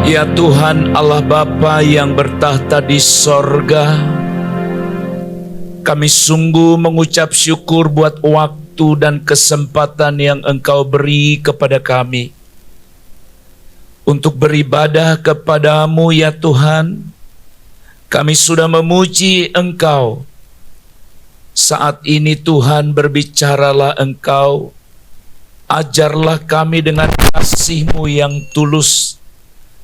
Ya Tuhan Allah Bapa yang bertahta di sorga, kami sungguh mengucap syukur buat waktu dan kesempatan yang Engkau beri kepada kami untuk beribadah kepadamu ya Tuhan. Kami sudah memuji Engkau. Saat ini Tuhan, berbicaralah Engkau, ajarlah kami dengan kasih-Mu yang tulus,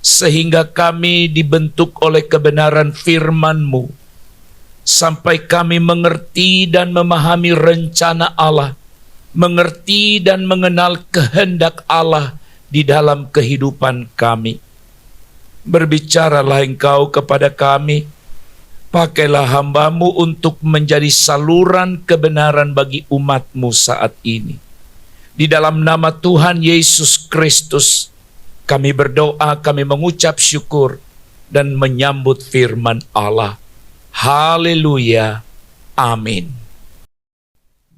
sehingga kami dibentuk oleh kebenaran firman-Mu, sampai kami mengerti dan memahami rencana Allah, mengerti dan mengenal kehendak Allah di dalam kehidupan kami. Berbicaralah Engkau kepada kami, pakailah hamba-Mu untuk menjadi saluran kebenaran bagi umat-Mu saat ini. Di dalam nama Tuhan Yesus Kristus, kami berdoa, kami mengucap syukur dan menyambut firman Allah. Haleluya. Amin.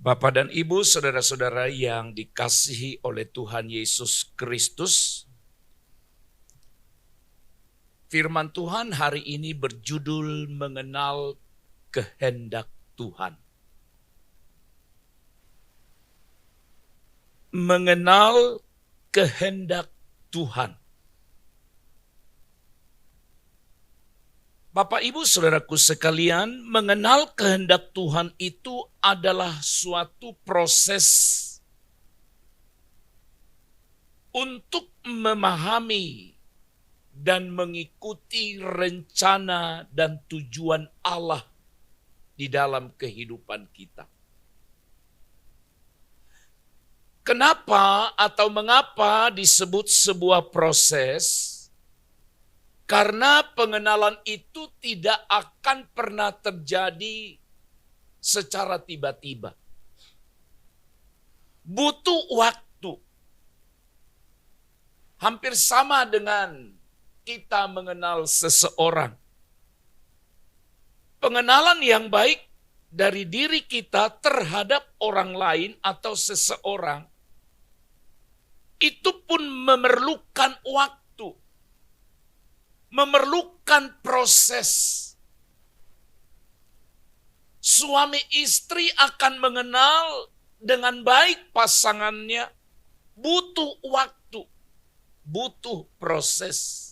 Bapak dan Ibu, saudara-saudara yang dikasihi oleh Tuhan Yesus Kristus, firman Tuhan hari ini berjudul mengenal kehendak Tuhan. Mengenal kehendak Tuhan. Bapak, Ibu, saudaraku sekalian, mengenal kehendak Tuhan itu adalah suatu proses untuk memahami dan mengikuti rencana dan tujuan Allah di dalam kehidupan kita. Kenapa atau mengapa disebut sebuah proses? Karena pengenalan itu tidak akan pernah terjadi secara tiba-tiba. Butuh waktu. Hampir sama dengan kita mengenal seseorang. Pengenalan yang baik dari diri kita terhadap orang lain atau seseorang itu pun memerlukan waktu, memerlukan proses. Suami istri akan mengenal dengan baik pasangannya, butuh waktu, butuh proses.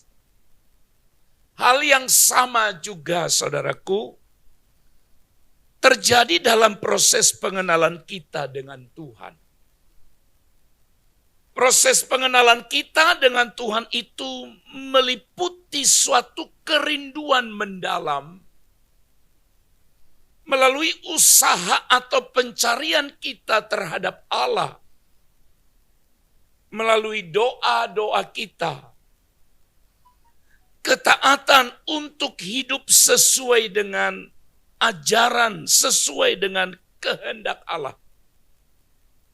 Hal yang sama juga, saudaraku, terjadi dalam proses pengenalan kita dengan Tuhan. Proses pengenalan kita dengan Tuhan itu meliputi suatu kerinduan mendalam melalui usaha atau pencarian kita terhadap Allah, melalui doa-doa kita, ketaatan untuk hidup sesuai dengan ajaran, sesuai dengan kehendak Allah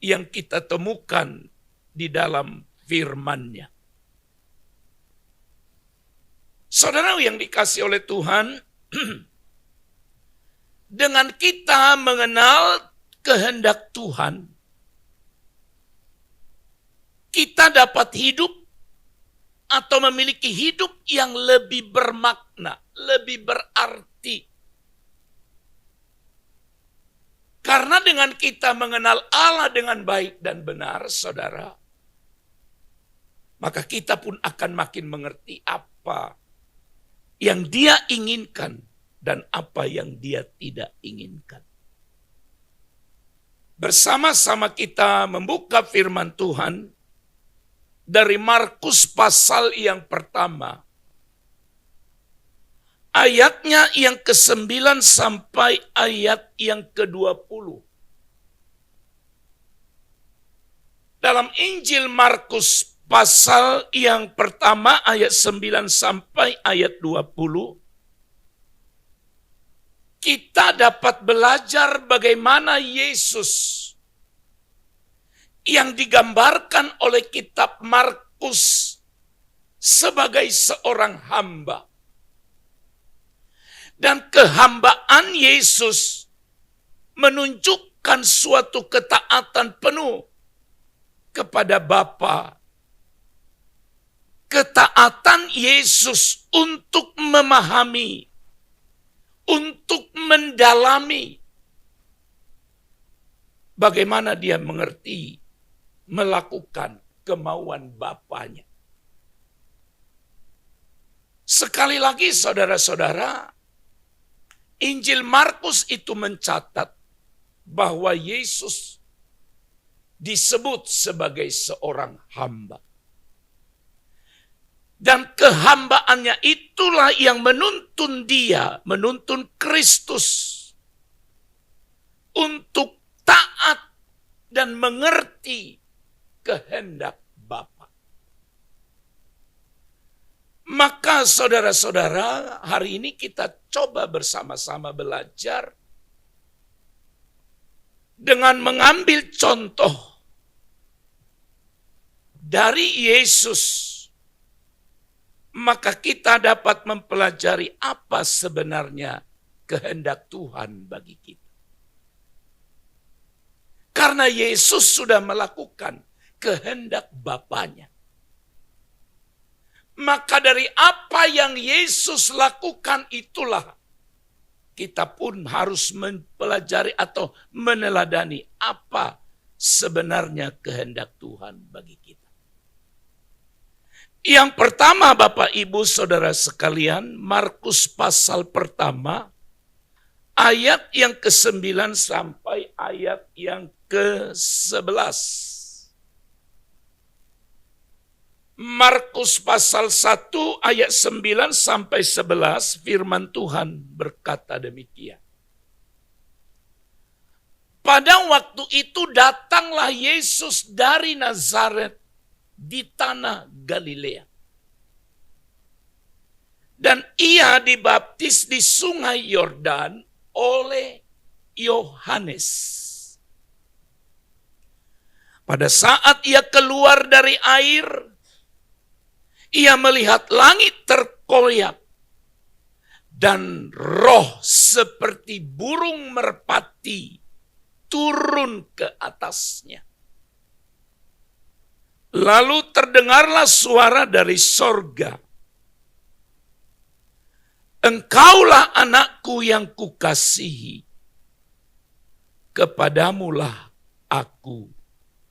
yang kita temukan di dalam firman-Nya. Saudara yang dikasihi oleh Tuhan, dengan kita mengenal kehendak Tuhan, kita dapat hidup atau memiliki hidup yang lebih bermakna, lebih berarti. Karena dengan kita mengenal Allah dengan baik dan benar, saudara, maka kita pun akan makin mengerti apa yang Dia inginkan dan apa yang Dia tidak inginkan. Bersama-sama kita membuka firman Tuhan dari Markus pasal yang pertama. Ayatnya yang ke-9 sampai ayat yang ke-20. Dalam Injil Markus pasal yang pertama ayat 9 sampai ayat 20, kita dapat belajar bagaimana Yesus yang digambarkan oleh kitab Markus sebagai seorang hamba. Dan kehambaan Yesus menunjukkan suatu ketaatan penuh kepada Bapa ketaatan Yesus untuk memahami, untuk mendalami bagaimana dia mengerti, melakukan kemauan Bapanya. Sekali lagi saudara-saudara, Injil Markus itu mencatat bahwa Yesus disebut sebagai seorang hamba. Dan kehambaannya itulah yang menuntun dia, menuntun Kristus untuk taat dan mengerti kehendak Bapa. Maka saudara-saudara, hari ini kita coba bersama-sama belajar dengan mengambil contoh dari Yesus. Maka kita dapat mempelajari apa sebenarnya kehendak Tuhan bagi kita. Karena Yesus sudah melakukan kehendak Bapanya. Maka dari apa yang Yesus lakukan itulah kita pun harus mempelajari atau meneladani apa sebenarnya kehendak Tuhan bagi kita. Yang pertama Bapak Ibu Saudara sekalian, Markus pasal pertama, ayat yang ke-9 sampai ayat yang ke-11. Markus pasal 1 ayat 9 sampai 11, firman Tuhan berkata demikian. Pada waktu itu datanglah Yesus dari Nazaret di tanah Galilea. Dan ia dibaptis di sungai Yordan oleh Yohanes. Pada saat ia keluar dari air, ia melihat langit terkoyak dan roh seperti burung merpati turun ke atasnya. Lalu terdengarlah suara dari sorga. Engkaulah anakku yang kukasihi. Kepadamulah aku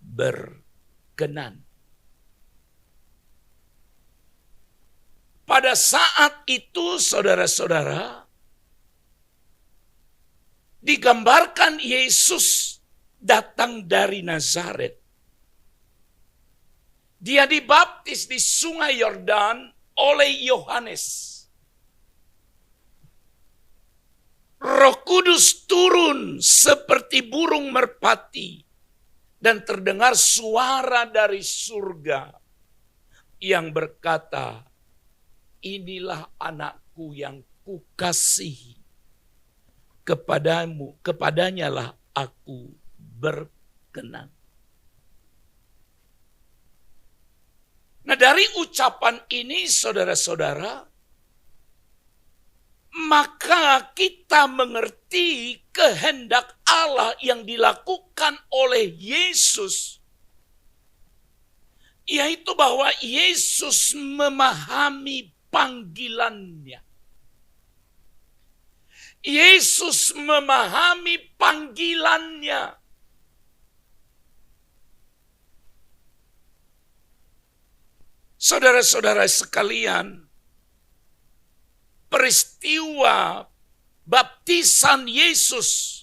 berkenan. Pada saat itu saudara-saudara, digambarkan Yesus datang dari Nazaret. Dia dibaptis di sungai Yordan oleh Yohanes. Roh Kudus turun seperti burung merpati dan terdengar suara dari surga yang berkata, inilah anakku yang kukasihi. Kepadanyalah aku berkenan. Nah, dari ucapan ini saudara-saudara, maka kita mengerti kehendak Allah yang dilakukan oleh Yesus, yaitu bahwa Yesus memahami panggilannya. Yesus memahami panggilannya. Saudara-saudara sekalian, peristiwa baptisan Yesus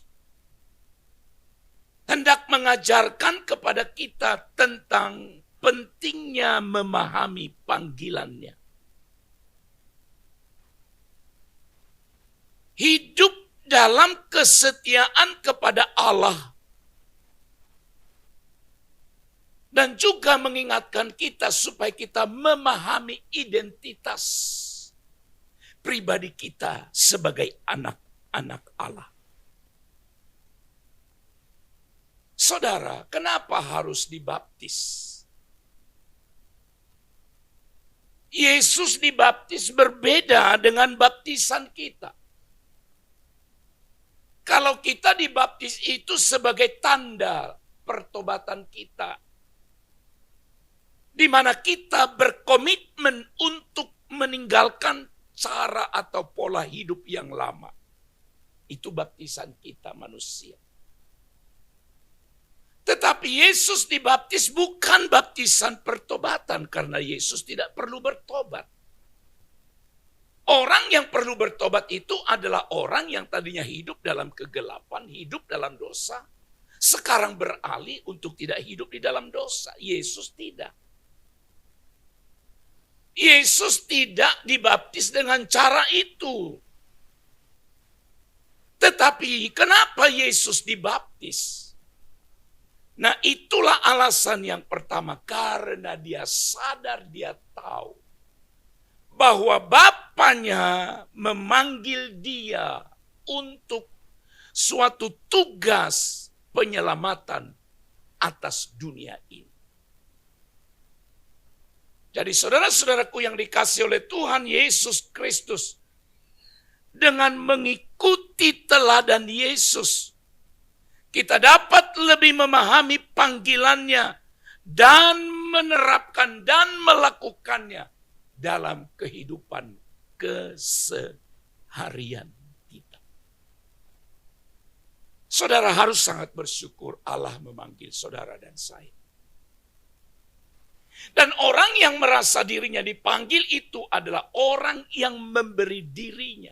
hendak mengajarkan kepada kita tentang pentingnya memahami panggilannya. Hidup dalam kesetiaan kepada Allah. Dan juga mengingatkan kita supaya kita memahami identitas pribadi kita sebagai anak-anak Allah. Saudara, kenapa harus dibaptis? Yesus dibaptis berbeda dengan baptisan kita. Kalau kita dibaptis itu sebagai tanda pertobatan kita. di mana kita berkomitmen untuk meninggalkan cara atau pola hidup yang lama. Itu baptisan kita manusia. Tetapi Yesus dibaptis bukan baptisan pertobatan karena Yesus tidak perlu bertobat. Orang yang perlu bertobat itu adalah orang yang tadinya hidup dalam kegelapan, hidup dalam dosa. Sekarang beralih untuk tidak hidup di dalam dosa. Yesus tidak. Yesus tidak dibaptis dengan cara itu. Tetapi kenapa Yesus dibaptis? Nah, itulah alasan yang pertama. Karena dia sadar, dia tahu bahwa Bapanya memanggil dia untuk suatu tugas penyelamatan atas dunia ini. Jadi saudara-saudaraku yang dikasihi oleh Tuhan Yesus Kristus, dengan mengikuti teladan Yesus, kita dapat lebih memahami panggilannya dan menerapkan dan melakukannya dalam kehidupan keseharian kita. Saudara harus sangat bersyukur Allah memanggil saudara dan saya. Dan orang yang merasa dirinya dipanggil itu adalah orang yang memberi dirinya.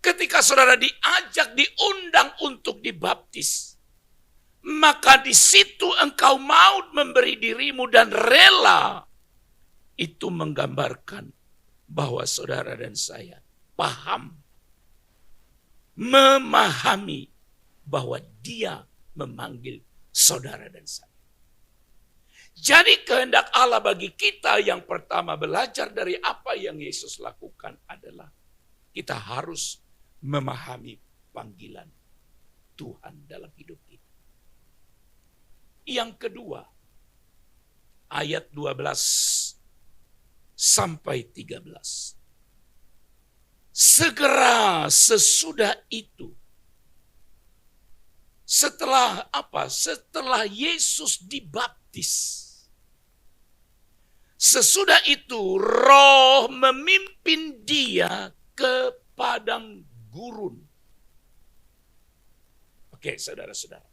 Ketika saudara diajak, diundang untuk dibaptis, maka di situ engkau mau memberi dirimu dan rela. Itu menggambarkan bahwa saudara dan saya paham, memahami bahwa dia memanggil saudara dan saya. Jadi kehendak Allah bagi kita yang pertama belajar dari apa yang Yesus lakukan adalah kita harus memahami panggilan Tuhan dalam hidup kita. Yang kedua, ayat 12 sampai 13. Segera sesudah itu, setelah apa? Setelah Yesus dibaptis. Sesudah itu Roh memimpin dia ke padang gurun. Oke, saudara-saudara.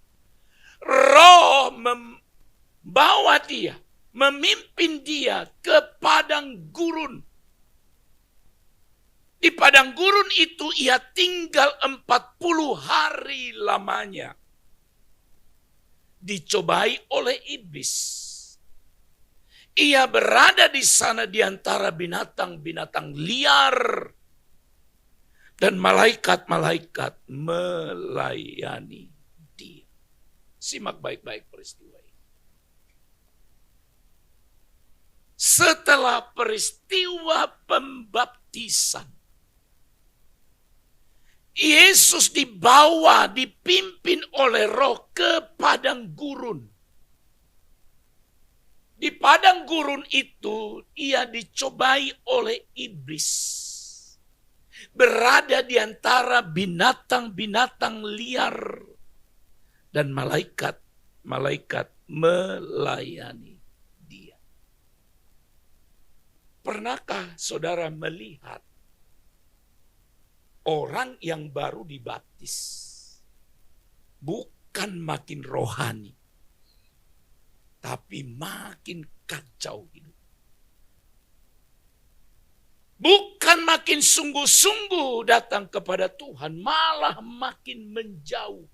Roh membawa dia, memimpin dia ke padang gurun. Di padang gurun itu ia tinggal 40 hari lamanya. Dicobai oleh iblis. Ia berada di sana di antara binatang-binatang liar. Dan malaikat-malaikat melayani dia. Simak baik-baik peristiwa ini. Setelah peristiwa pembaptisan, Yesus dibawa, dipimpin oleh Roh ke padang gurun. Di padang gurun itu ia dicobai oleh iblis. Berada di antara binatang-binatang liar. Dan malaikat melayani dia. Pernahkah saudara melihat orang yang baru dibaptis bukan makin rohani, tapi makin kacau hidup. Bukan makin sungguh-sungguh datang kepada Tuhan, malah makin menjauh.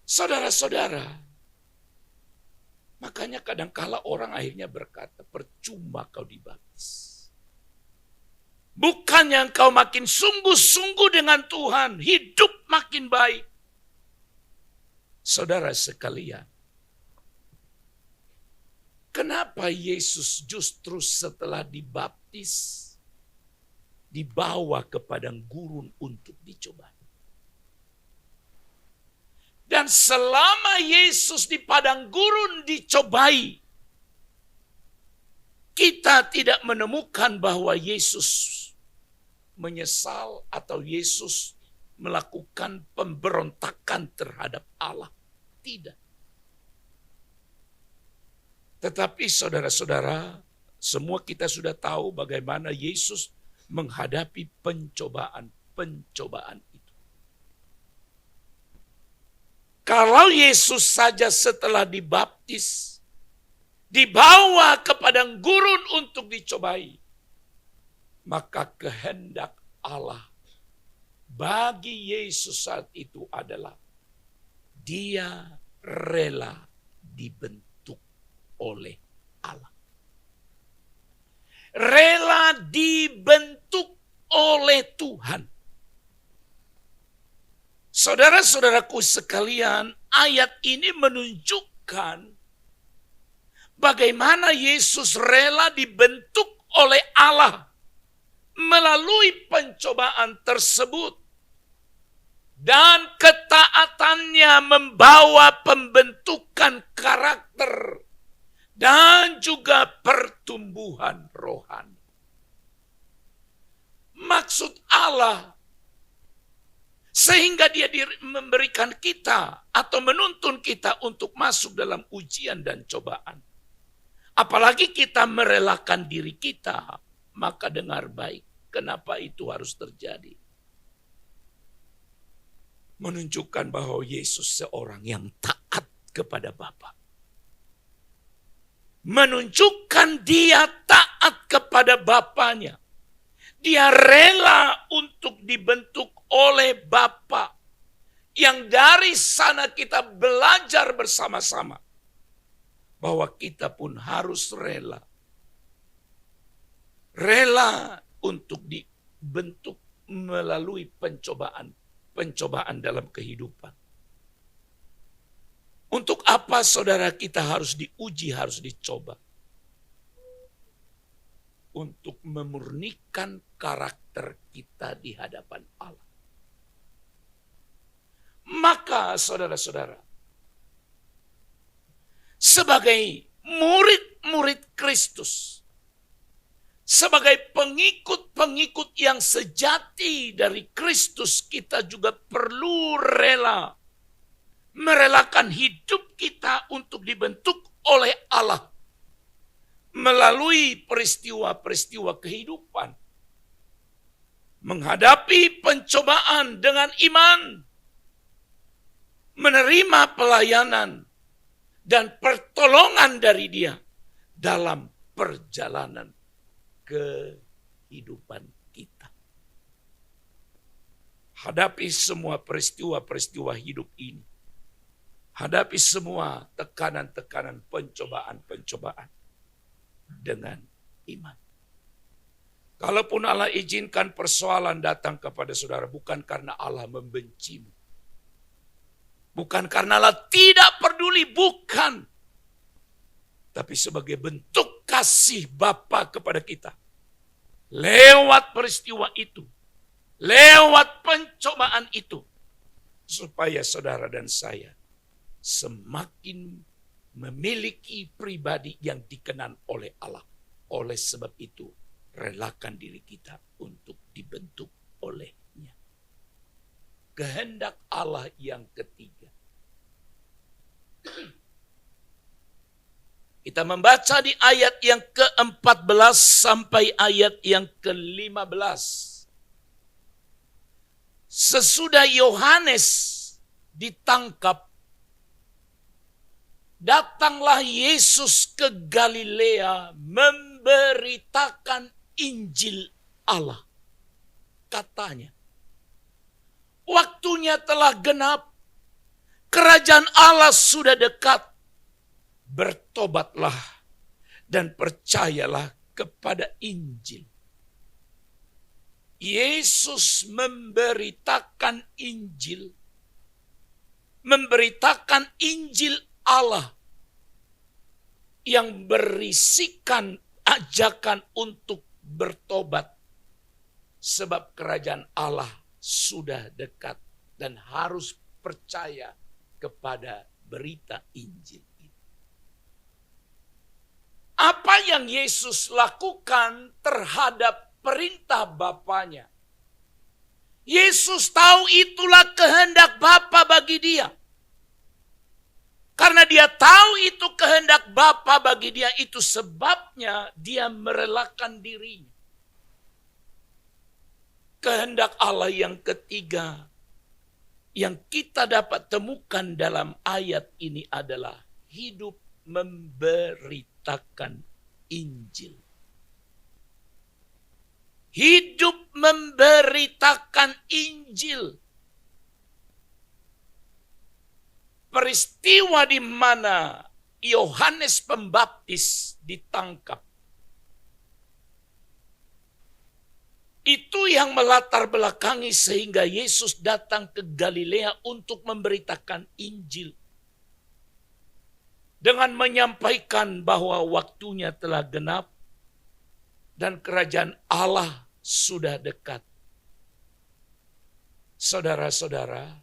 Saudara-saudara, makanya kadangkala orang akhirnya berkata, percuma kau dibaptis. Bukannya engkau makin sungguh-sungguh dengan Tuhan, hidup makin baik. Saudara sekalian, kenapa Yesus justru setelah dibaptis dibawa ke padang gurun untuk dicobai? Dan selama Yesus di padang gurun dicobai, kita tidak menemukan bahwa Yesus menyesal atau Yesus melakukan pemberontakan terhadap Allah. Tidak. Tetapi saudara-saudara, semua kita sudah tahu bagaimana Yesus menghadapi pencobaan-pencobaan itu. Kalau Yesus saja setelah dibaptis, dibawa ke padang gurun untuk dicobai, maka kehendak Allah bagi Yesus saat itu adalah dia rela dibentuk oleh Allah. Rela dibentuk oleh Tuhan. Saudara-saudaraku sekalian, ayat ini menunjukkan bagaimana Yesus rela dibentuk oleh Allah melalui pencobaan tersebut. Dan ketaatannya membawa pembentukan karakter dan juga pertumbuhan rohani. Maksud Allah sehingga dia memberikan kita atau menuntun kita untuk masuk dalam ujian dan cobaan. Apalagi kita merelakan diri kita, maka dengar baik, kenapa itu harus terjadi? Menunjukkan bahwa Yesus seorang yang taat kepada Bapa. Menunjukkan dia taat kepada Bapanya. Dia rela untuk dibentuk oleh Bapa. Yang dari sana kita belajar bersama-sama. Bahwa kita pun harus rela. Rela untuk dibentuk melalui pencobaan dalam kehidupan. Untuk apa saudara kita harus diuji, harus dicoba? Untuk memurnikan karakter kita di hadapan Allah. Maka saudara-saudara, sebagai murid-murid Kristus, sebagai pengikut-pengikut yang sejati dari Kristus, kita juga perlu rela merelakan hidup kita untuk dibentuk oleh Allah melalui peristiwa-peristiwa kehidupan. Menghadapi pencobaan dengan iman, menerima pelayanan dan pertolongan dari Dia dalam perjalanan kehidupan kita. Hadapi semua peristiwa-peristiwa hidup ini. Hadapi semua tekanan-tekanan, pencobaan-pencobaan dengan iman. Kalaupun Allah izinkan persoalan datang kepada saudara, bukan karena Allah membencimu. Bukan karena Allah tidak peduli, bukan. Tapi sebagai bentuk kasih Bapa kepada kita. Lewat peristiwa itu. Lewat pencobaan itu. Supaya saudara dan saya semakin memiliki pribadi yang dikenan oleh Allah. Oleh sebab itu, relakan diri kita untuk dibentuk olehnya. Kehendak Allah yang ketiga. Kita membaca di ayat yang ke-14 sampai ayat yang ke-15. Sesudah Yohanes ditangkap, datanglah Yesus ke Galilea memberitakan Injil Allah. Katanya, waktunya telah genap, kerajaan Allah sudah dekat. Bertobatlah dan percayalah kepada Injil. Yesus memberitakan Injil. Memberitakan Injil Allah yang berisikan ajakan untuk bertobat. Sebab kerajaan Allah sudah dekat dan harus percaya kepada berita Injil itu. Apa yang Yesus lakukan terhadap perintah Bapanya? Yesus tahu itulah kehendak Bapa bagi dia. Karena dia tahu itu kehendak Bapa bagi dia, itu sebabnya dia merelakan dirinya. Kehendak Allah yang ketiga yang kita dapat temukan dalam ayat ini adalah hidup memberitakan Injil. Hidup memberitakan Injil. Peristiwa di mana Yohanes Pembaptis ditangkap. Itu yang melatar belakangi sehingga Yesus datang ke Galilea untuk memberitakan Injil. Dengan menyampaikan bahwa waktunya telah genap dan kerajaan Allah sudah dekat. Saudara-saudara,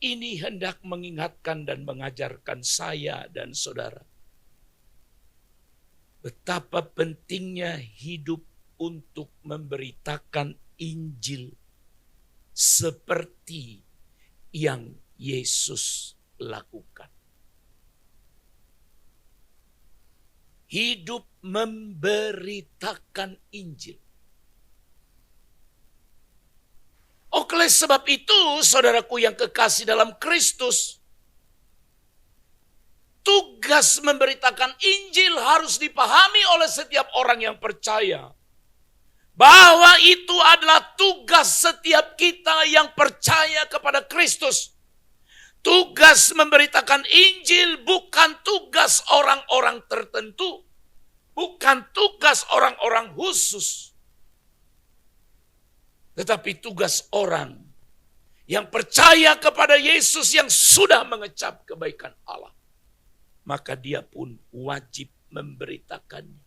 ini hendak mengingatkan dan mengajarkan saya dan saudara. Betapa pentingnya hidup untuk memberitakan Injil seperti yang Yesus lakukan. Hidup memberitakan Injil. Oleh sebab itu, saudaraku yang kekasih dalam Kristus, tugas memberitakan Injil harus dipahami oleh setiap orang yang percaya. Bahwa itu adalah tugas setiap kita yang percaya kepada Kristus. Tugas memberitakan Injil bukan tugas orang-orang tertentu. Bukan tugas orang-orang khusus. Tetapi tugas orang yang percaya kepada Yesus yang sudah mengecap kebaikan Allah. Maka dia pun wajib memberitakannya.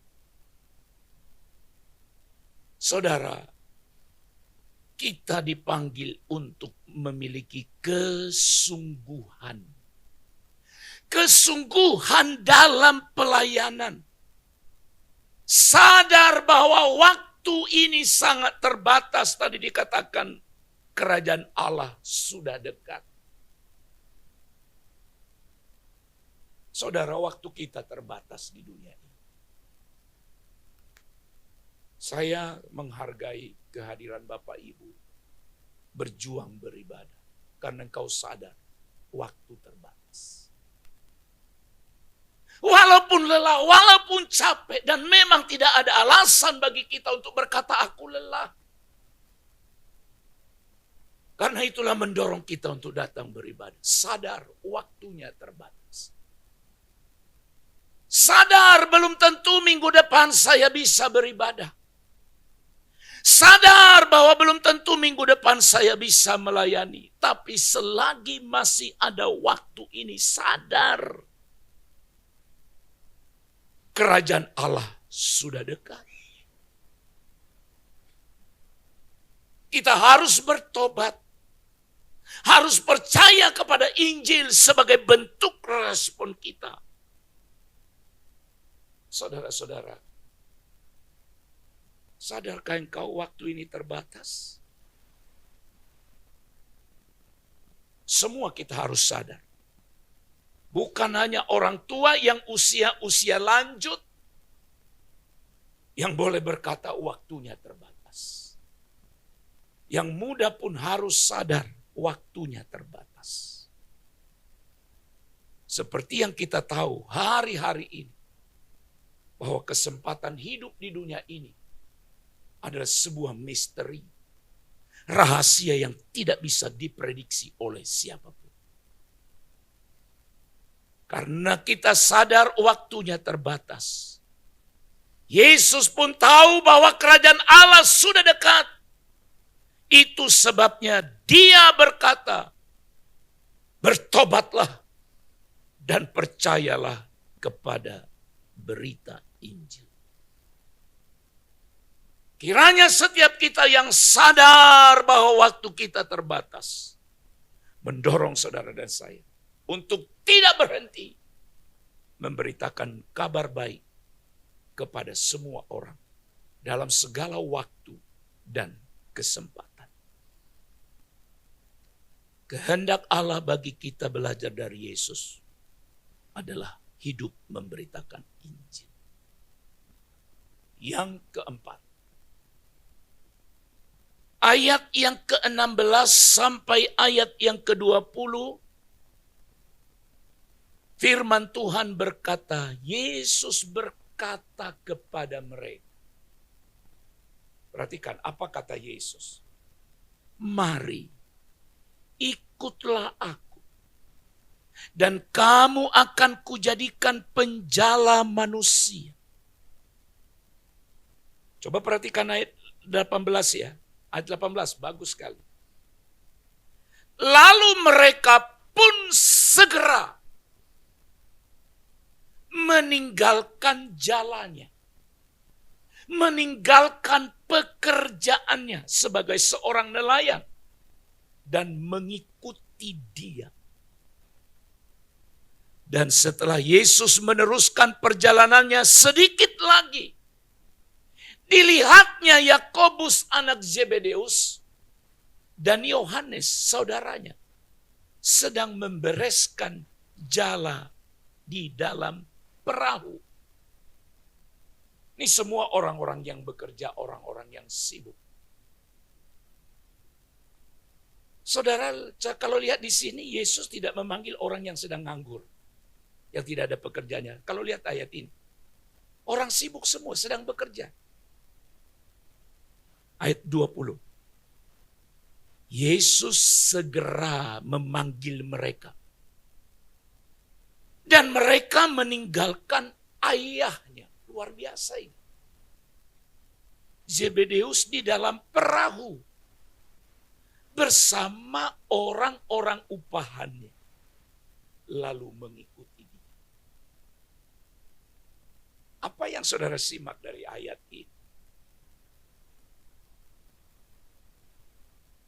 Saudara, kita dipanggil untuk memiliki kesungguhan. Kesungguhan dalam pelayanan. Sadar bahwa waktu ini sangat terbatas. Tadi dikatakan kerajaan Allah sudah dekat. Saudara, waktu kita terbatas di dunia ini. Saya menghargai kehadiran Bapak Ibu. Berjuang beribadah. Karena engkau sadar waktu terbatas. Walaupun lelah, walaupun capek. Dan memang tidak ada alasan bagi kita untuk berkata aku lelah. Karena itulah mendorong kita untuk datang beribadah. Sadar waktunya terbatas. Sadar belum tentu minggu depan saya bisa beribadah. Sadar bahwa belum tentu minggu depan saya bisa melayani. Tapi selagi masih ada waktu ini, sadar. Kerajaan Allah sudah dekat. Kita harus bertobat. Harus percaya kepada Injil sebagai bentuk respon kita. Saudara-saudara, sadarkah engkau waktu ini terbatas? Semua kita harus sadar. Bukan hanya orang tua yang usia lanjut yang boleh berkata waktunya terbatas. Yang muda pun harus sadar waktunya terbatas. Seperti yang kita tahu hari-hari ini. Bahwa kesempatan hidup di dunia ini adalah sebuah misteri. Rahasia yang tidak bisa diprediksi oleh siapapun. Karena kita sadar waktunya terbatas. Yesus pun tahu bahwa kerajaan Allah sudah dekat. Itu sebabnya dia berkata, bertobatlah dan percayalah kepada berita Injil. Kiranya setiap kita yang sadar bahwa waktu kita terbatas, mendorong saudara dan saya untuk tidak berhenti memberitakan kabar baik kepada semua orang dalam segala waktu dan kesempatan. Kehendak Allah bagi kita belajar dari Yesus adalah hidup memberitakan Injil. Yang keempat, ayat yang ke-16 sampai ayat yang ke-20, firman Tuhan berkata, Yesus berkata kepada mereka. Perhatikan apa kata Yesus. Mari, ikutlah aku. Dan kamu akan kujadikan penjala manusia. Coba perhatikan ayat 18 ya. Ayat 18, bagus sekali. Lalu mereka pun segera meninggalkan jalannya. Meninggalkan pekerjaannya sebagai seorang nelayan. Dan mengikuti dia. Dan setelah Yesus meneruskan perjalanannya sedikit lagi. Dilihatnya Yakobus anak Zebedeus dan Yohanes saudaranya sedang membereskan jala di dalam perahu. Ini semua orang-orang yang bekerja, orang-orang yang sibuk. Saudara, kalau lihat di sini Yesus tidak memanggil orang yang sedang nganggur, yang tidak ada pekerjaannya. Kalau lihat ayat ini, orang sibuk semua sedang bekerja. Ayat 20. Yesus segera memanggil mereka. Dan mereka meninggalkan ayahnya. Luar biasa ini. Zebedeus di dalam perahu. Bersama orang-orang upahannya. Lalu mengikuti dia. Apa yang saudara simak dari ayat ini?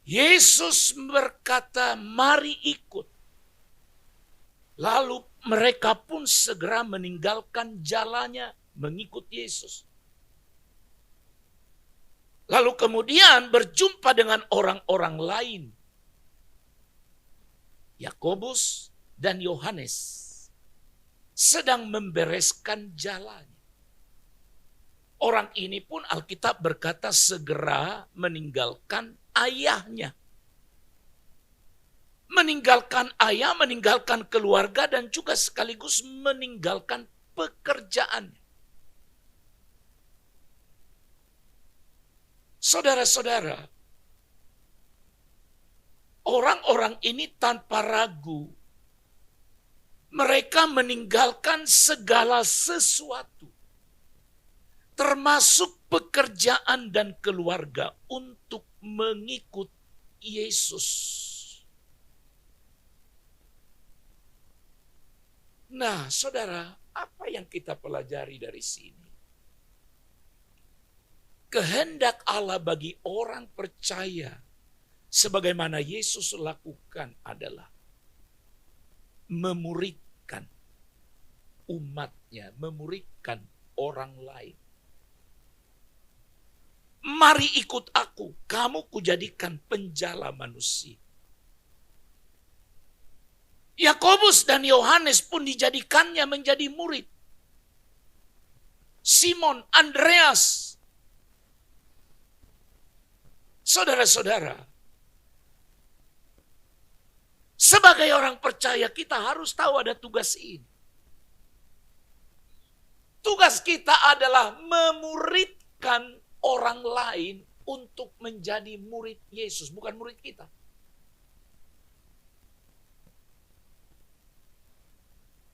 Yesus berkata, mari ikut. Lalu mereka pun segera meninggalkan jalannya, mengikut Yesus. Lalu kemudian berjumpa dengan orang-orang lain. Yakobus dan Yohanes sedang membereskan jalannya. Orang ini pun Alkitab berkata segera meninggalkan ayahnya. Meninggalkan ayah, meninggalkan keluarga dan juga sekaligus meninggalkan pekerjaan. Saudara-saudara, orang-orang ini tanpa ragu, mereka meninggalkan segala sesuatu, termasuk pekerjaan dan keluarga untuk mengikut Yesus. Nah, saudara, apa yang kita pelajari dari sini? Kehendak Allah bagi orang percaya, sebagaimana Yesus lakukan adalah memuridkan umatnya, memuridkan orang lain. Mari ikut aku, kamu kujadikan penjala manusia. Yakobus dan Yohanes pun dijadikannya menjadi murid. Simon, Andreas. Saudara-saudara, sebagai orang percaya kita harus tahu ada tugas ini. Tugas kita adalah memuridkan orang lain untuk menjadi murid Yesus, bukan murid kita.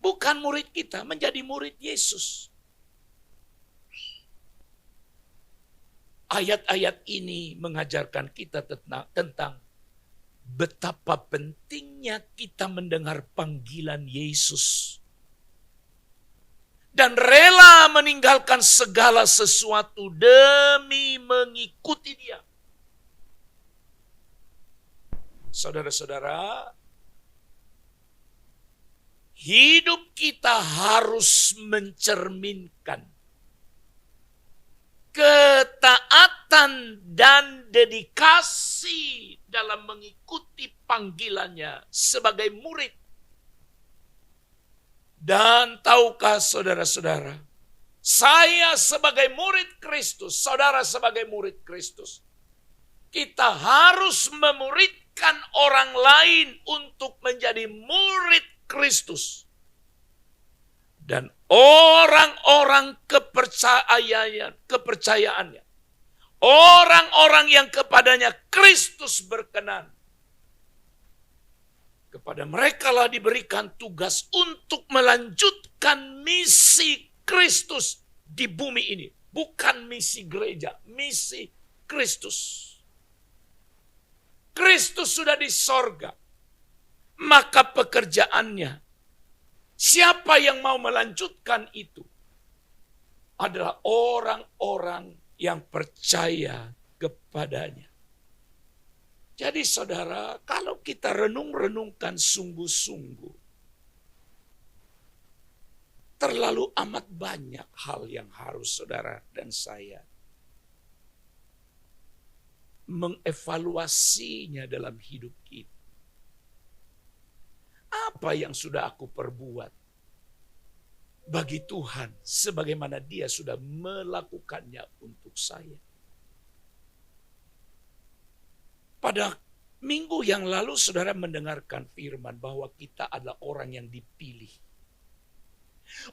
Bukan murid kita, menjadi murid Yesus. Ayat-ayat ini mengajarkan kita tentang betapa pentingnya kita mendengar panggilan Yesus. Dan rela meninggalkan segala sesuatu demi mengikuti dia. Saudara-saudara, hidup kita harus mencerminkan ketaatan dan dedikasi dalam mengikuti panggilannya sebagai murid. Dan tahukah saudara-saudara, saya sebagai murid Kristus, saudara sebagai murid Kristus, kita harus memuridkan orang lain untuk menjadi murid Kristus. Dan orang-orang kepercayaannya, orang-orang yang kepadanya Kristus berkenan, kepada mereka lah diberikan tugas untuk melanjutkan misi Kristus di bumi ini. Bukan misi gereja, misi Kristus. Kristus sudah di sorga. Maka pekerjaannya, siapa yang mau melanjutkan itu adalah orang-orang yang percaya kepadanya. Jadi saudara, kalau kita renung-renungkan sungguh-sungguh, terlalu amat banyak hal yang harus saudara dan saya mengevaluasinya dalam hidup kita. Apa yang sudah aku perbuat bagi Tuhan sebagaimana Dia sudah melakukannya untuk saya? Pada minggu yang lalu saudara mendengarkan firman bahwa kita adalah orang yang dipilih.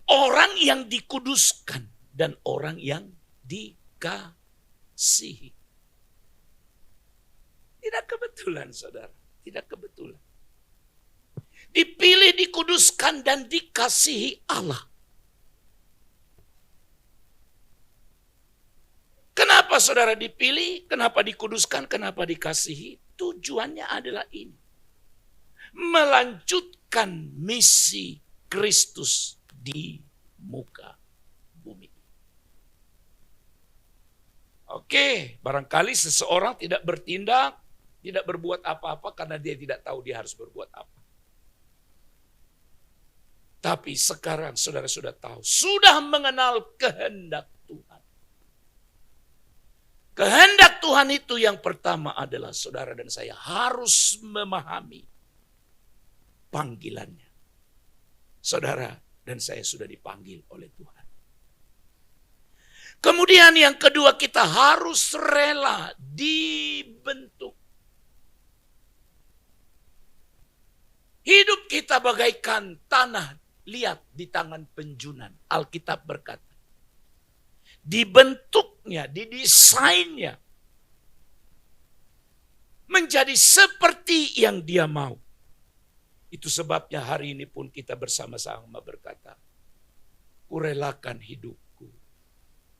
Orang yang dikuduskan dan orang yang dikasihi. Tidak kebetulan saudara, tidak kebetulan. Dipilih, dikuduskan dan dikasihi Allah. Kenapa saudara dipilih? Kenapa dikuduskan? Kenapa dikasihi? Tujuannya adalah ini. Melanjutkan misi Kristus di muka bumi. Oke, barangkali seseorang tidak bertindak, tidak berbuat apa-apa karena dia tidak tahu dia harus berbuat apa. Tapi sekarang saudara sudah tahu, sudah mengenal kehendak Tuhan. Kehendak Tuhan itu yang pertama adalah saudara dan saya harus memahami panggilannya. Saudara dan saya sudah dipanggil oleh Tuhan. Kemudian yang kedua, kita harus rela dibentuk. Hidup kita bagaikan tanah liat di tangan penjunan. Alkitab berkata. Dibentuknya, didesainnya menjadi seperti yang Dia mau. Itu sebabnya hari ini pun kita bersama-sama berkata, kurelakan hidupku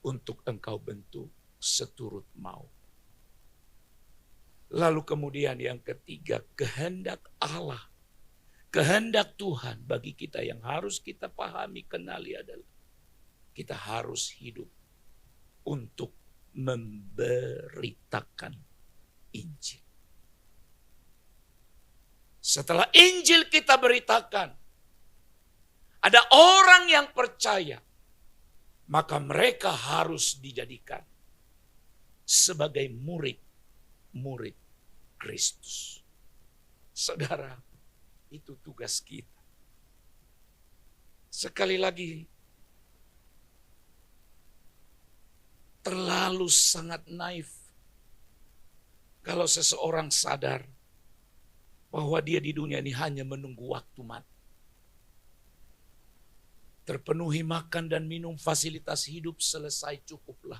untuk Engkau bentuk seturut mau. Lalu kemudian yang ketiga, kehendak Allah. Kehendak Tuhan bagi kita yang harus kita pahami, kenali adalah kita harus hidup untuk memberitakan Injil. Setelah Injil kita beritakan, ada orang yang percaya, maka mereka harus dijadikan sebagai murid Kristus. Saudara, itu tugas kita. Sekali lagi, terlalu sangat naif kalau seseorang sadar bahwa dia di dunia ini hanya menunggu waktu mati. Terpenuhi makan dan minum, fasilitas hidup selesai, cukuplah.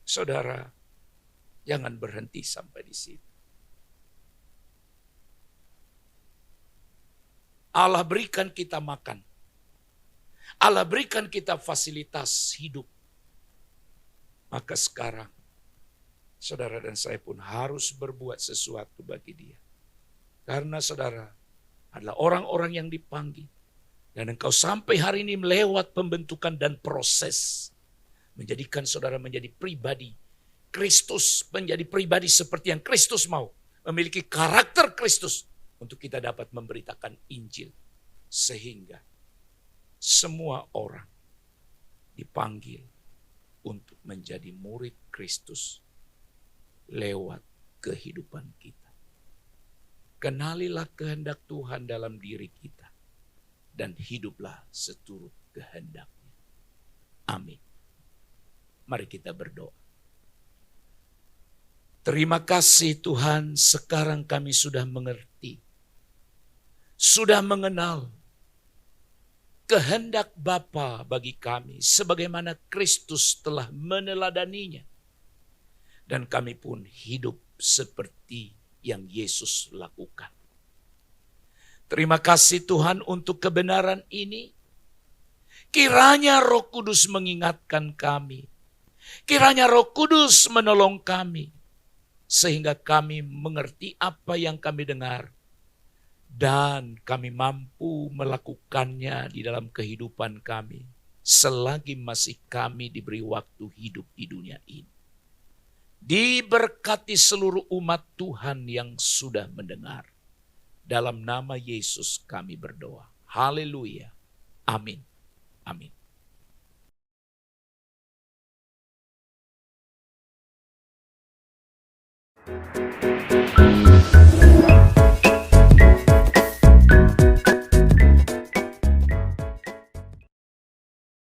Saudara, jangan berhenti sampai di situ. Allah berikan kita makan. Allah berikan kita fasilitas hidup. Maka sekarang, saudara dan saya pun harus berbuat sesuatu bagi Dia. Karena saudara adalah orang-orang yang dipanggil. Dan engkau sampai hari ini melewat pembentukan dan proses. Menjadikan saudara menjadi pribadi Kristus. Menjadi pribadi seperti yang Kristus mau. Memiliki karakter Kristus. Untuk kita dapat memberitakan Injil. Sehingga semua orang dipanggil untuk menjadi murid Kristus lewat kehidupan kita. Kenalilah kehendak Tuhan dalam diri kita dan hiduplah seturut kehendak-Nya. Amin. Mari kita berdoa. Terima kasih Tuhan, sekarang kami sudah mengerti, sudah mengenal kehendak Bapa bagi kami, sebagaimana Kristus telah meneladaninya. Dan kami pun hidup seperti yang Yesus lakukan. Terima kasih Tuhan untuk kebenaran ini. Kiranya Roh Kudus mengingatkan kami. Kiranya Roh Kudus menolong kami. Sehingga kami mengerti apa yang kami dengar. Dan kami mampu melakukannya di dalam kehidupan kami. Selagi masih kami diberi waktu hidup di dunia ini. Diberkati seluruh umat Tuhan yang sudah mendengar. Dalam nama Yesus kami berdoa. Haleluya. Amin. Amin.